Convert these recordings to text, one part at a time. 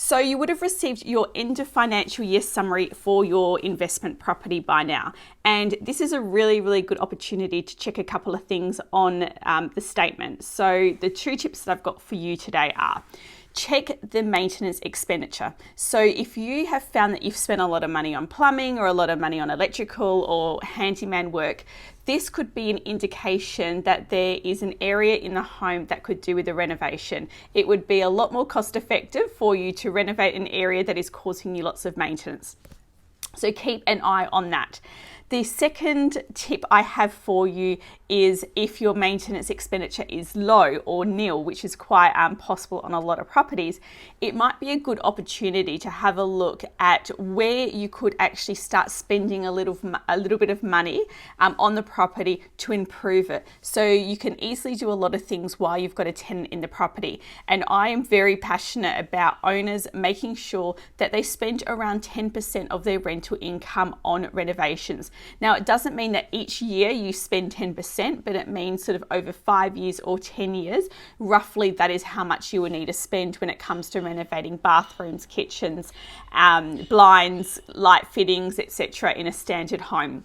So you would have received your end of financial year summary for your investment property by now. And this is a really, really good opportunity to check a couple of things on the statement. So the two tips that I've got for you today are: check the maintenance expenditure. So if you have found that you've spent a lot of money on plumbing or a lot of money on electrical or handyman work, this could be an indication that there is an area in the home that could do with a renovation. It would be a lot more cost effective for you to renovate an area that is causing you lots of maintenance. So keep an eye on that. The second tip I have for you is if your maintenance expenditure is low or nil, which is quite possible on a lot of properties, it might be a good opportunity to have a look at where you could actually start spending a little bit of money on the property to improve it. So you can easily do a lot of things while you've got a tenant in the property. And I am very passionate about owners making sure that they spend around 10% of their rental income on renovations. Now, it doesn't mean that each year you spend 10%, but it means sort of over 5 years or 10 years, roughly that is how much you will need to spend when it comes to renovating bathrooms, kitchens, blinds, light fittings, etc. in a standard home.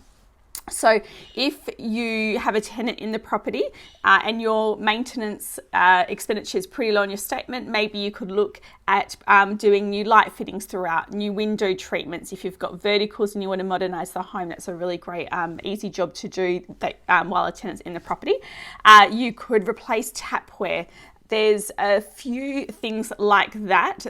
So if you have a tenant in the property and your maintenance expenditure is pretty low on your statement, maybe you could look at doing new light fittings throughout, new window treatments. If you've got verticals and you want to modernise the home, that's a really great easy job to do while a tenant's in the property. You could replace tapware. There's a few things like that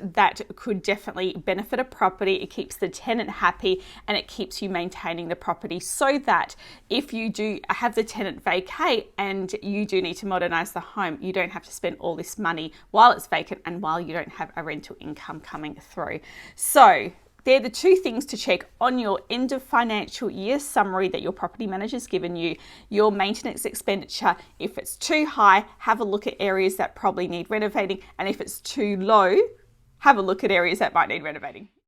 could definitely benefit a property. It keeps the tenant happy and it keeps you maintaining the property, so that if you do have the tenant vacate and you do need to modernise the home, you don't have to spend all this money while it's vacant and while you don't have a rental income coming through. So they're the two things to check on your end of financial year summary that your property manager's given you. Your maintenance expenditure, if it's too high, have a look at areas that probably need renovating. And if it's too low, have a look at areas that might need renovating.